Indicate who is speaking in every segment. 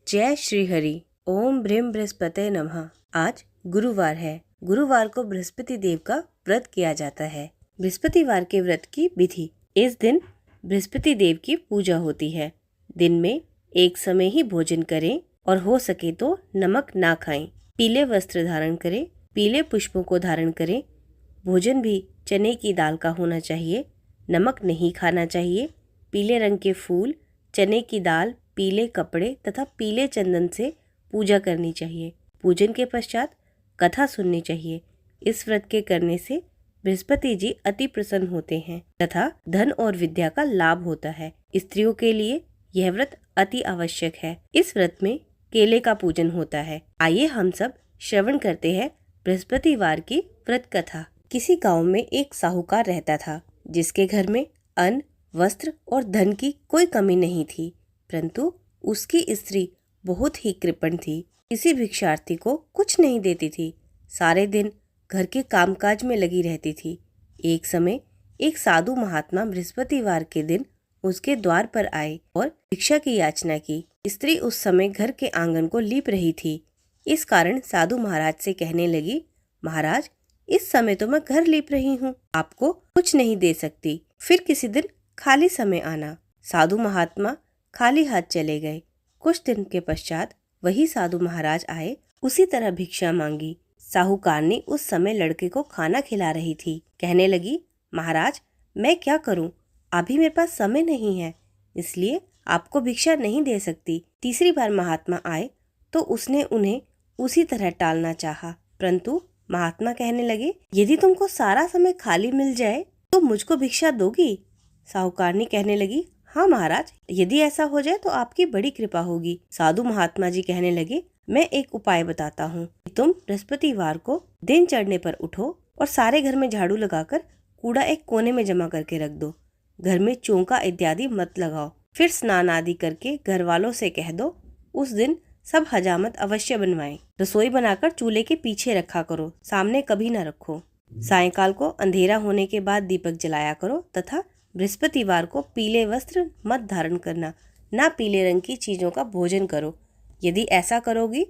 Speaker 1: जय श्री हरि। ओम ब्रीम बृहस्पते नमः। आज गुरुवार है। गुरुवार को बृहस्पति देव का व्रत किया जाता है। बृहस्पतिवार के व्रत की विधि। इस दिन बृहस्पति देव की पूजा होती है। दिन में एक समय ही भोजन करें और हो सके तो नमक ना खाएं। पीले वस्त्र धारण करें, पीले पुष्पों को धारण करें। भोजन भी चने की दाल का होना चाहिए। नमक नहीं खाना चाहिए। पीले रंग के फूल, चने की दाल, पीले कपड़े तथा पीले चंदन से पूजा करनी चाहिए। पूजन के पश्चात कथा सुननी चाहिए। इस व्रत के करने से बृहस्पति जी अति प्रसन्न होते हैं तथा धन और विद्या का लाभ होता है। स्त्रियों के लिए यह व्रत अति आवश्यक है। इस व्रत में केले का पूजन होता है। आइए हम सब श्रवण करते हैं बृहस्पतिवार की व्रत कथा। किसी गांव में एक साहूकार रहता था, जिसके घर में अन्न, वस्त्र और धन की कोई कमी नहीं थी, परंतु उसकी स्त्री बहुत ही कृपण थी। किसी भिक्षार्थी को कुछ नहीं देती थी। सारे दिन घर के कामकाज में लगी रहती थी। एक समय एक साधु महात्मा बृहस्पतिवार के दिन उसके द्वार पर आए और भिक्षा की याचना की। स्त्री उस समय घर के आंगन को लीप रही थी। इस कारण साधु महाराज से कहने लगी, महाराज, इस समय तो मैं घर लीप रही हूँ, आपको कुछ नहीं दे सकती। फिर किसी दिन खाली समय आना। साधु महात्मा खाली हाथ चले गए। कुछ दिन के पश्चात वही साधु महाराज आए। उसी तरह भिक्षा मांगी। साहूकारनी उस समय लड़के को खाना खिला रही थी। कहने लगी, महाराज, मैं क्या करूं? अभी मेरे पास समय नहीं है, इसलिए आपको भिक्षा नहीं दे सकती। तीसरी बार महात्मा आए तो उसने उन्हें उसी तरह टालना चाहा, परंतु महात्मा कहने लगे, यदि तुमको सारा समय खाली मिल जाए तो मुझको भिक्षा दोगी? साहूकारनी कहने लगी, हाँ महाराज, यदि ऐसा हो जाए तो आपकी बड़ी कृपा होगी। साधु महात्मा जी कहने लगे, मैं एक उपाय बताता हूँ। तुम बृहस्पतिवार को दिन चढ़ने पर उठो और सारे घर में झाड़ू लगाकर कूड़ा एक कोने में जमा करके रख दो। घर में चौका इत्यादि मत लगाओ। फिर स्नान आदि करके घर वालों से कह दो उस दिन सब हजामत अवश्य बनवाएं। रसोई बनाकर चूल्हे के पीछे रखा करो, सामने कभी न रखो। सायंकाल को अंधेरा होने के बाद दीपक जलाया करो तथा बृहस्पतिवार को पीले वस्त्र मत धारण करना, ना पीले रंग की चीजों का भोजन करो। यदि ऐसा करोगी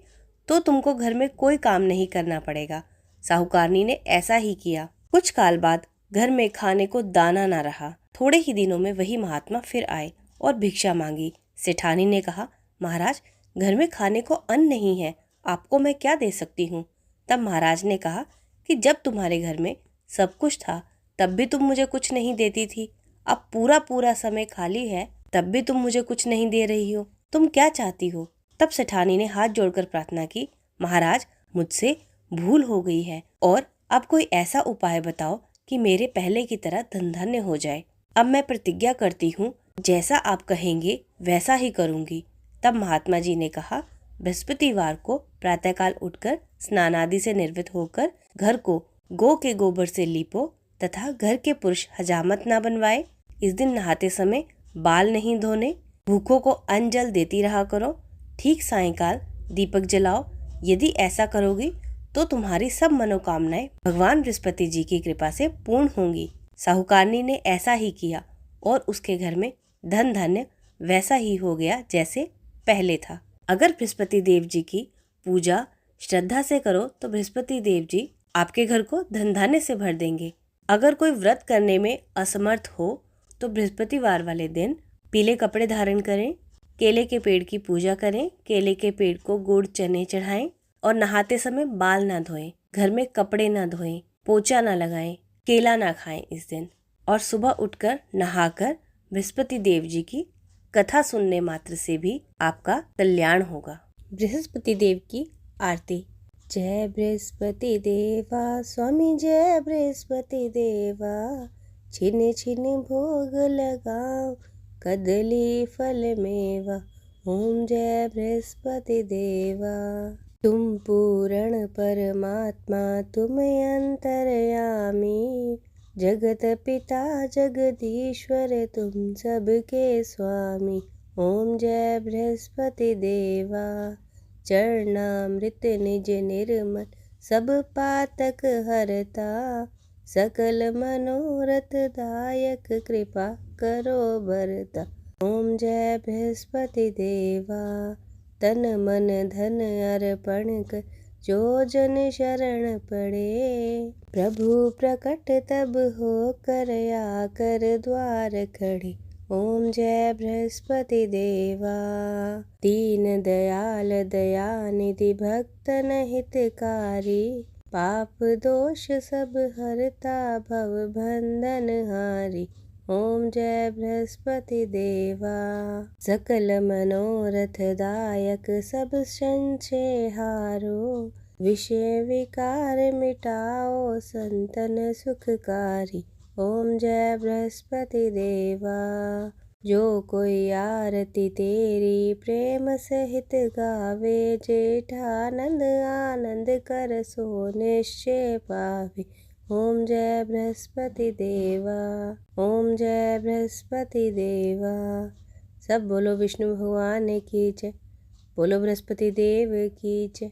Speaker 1: तो तुमको घर में कोई काम नहीं करना पड़ेगा। साहूकारनी ने ऐसा ही किया। कुछ काल बाद घर में खाने को दाना न रहा। थोड़े ही दिनों में वही महात्मा फिर आए और भिक्षा मांगी। सेठानी ने कहा, महाराज, घर में खाने को अन्न नहीं है, आपको मैं क्या दे सकती हूँ? तब महाराज ने कहा कि जब तुम्हारे घर में सब कुछ था तब भी तुम मुझे कुछ नहीं देती थी। अब पूरा समय खाली है, तब भी तुम मुझे कुछ नहीं दे रही हो। तुम क्या चाहती हो? तब सेठानी ने हाथ जोड़कर प्रार्थना की, महाराज, मुझसे भूल हो गई है और अब कोई ऐसा उपाय बताओ कि मेरे पहले की तरह धन धान्य हो जाए। अब मैं प्रतिज्ञा करती हूँ, जैसा आप कहेंगे वैसा ही करूँगी। तब महात्मा जी ने कहा, बृहस्पतिवार को प्रातःकाल उठकर स्नान आदि से निर्वृत्त होकर घर को गौ के गोबर से लीपो तथा घर के पुरुष हजामत ना बनवाए। इस दिन नहाते समय बाल नहीं धोने। भूखों को अन्न जल देती रहा करो। ठीक सायंकाल दीपक जलाओ। यदि ऐसा करोगी तो तुम्हारी सब मनोकामनाएं भगवान बृहस्पति जी की कृपा से पूर्ण होंगी। साहूकारनी ने ऐसा ही किया और उसके घर में धन धान्य वैसा ही हो गया जैसे पहले था। अगर बृहस्पति देव जी की पूजा श्रद्धा से करो तो बृहस्पति देव जी आपके घर को धन धान्य से भर देंगे। अगर कोई व्रत करने में असमर्थ हो तो बृहस्पतिवार वाले दिन पीले कपड़े धारण करें, केले के पेड़ की पूजा करें, केले के पेड़ को गुड़ चने चढ़ाएं और नहाते समय बाल ना धोएं, घर में कपड़े ना धोएं, पोछा ना लगाएं, केला ना खाएं इस दिन। और सुबह उठकर नहाकर बृहस्पति देव जी की कथा सुनने मात्र से भी आपका कल्याण होगा। बृहस्पति देव की आरती। जय बृहस्पति देवा स्वामी, जय बृहस्पति देवा, छिन छिन भोग लगाओ कदली फल मेवा। ओम जय बृहस्पति देवा। तुम पूर्ण परमात्मा, तुम अंतर्यामी, जगत पिता जगदीश्वर, तुम सबके स्वामी। ओम जय बृहस्पति देवा। चरणामृत निज निर्मल, सब पातक हरता, सकल मनोरथ दायक, कृपा करो बरता। ओम जय बृहस्पति देवा। तन मन धन अर्पण कर जो जन शरण पड़े। प्रभु प्रकट तब हो कर आकर द्वार खड़े। ओम जय बृहस्पति देवा। दीन दयाल दयानिधि भक्तन हितकारी। पाप दोष सब हरता भव बंधन हारी। ओम जय बृहस्पति देवा। सकल मनोरथ दायक सब संशय हारो। विषय विकार मिटाओ संतन सुखकारी। ओम जय बृहस्पति देवा। जो कोई आरती तेरी प्रेम सहित गावे। जेठानंद आनंद कर सो निश्चय पावे। ओम जय बृहस्पति देवा। ओम जय बृहस्पति देवा। सब बोलो विष्णु भगवान की जय। बोलो बृहस्पति देव की जय।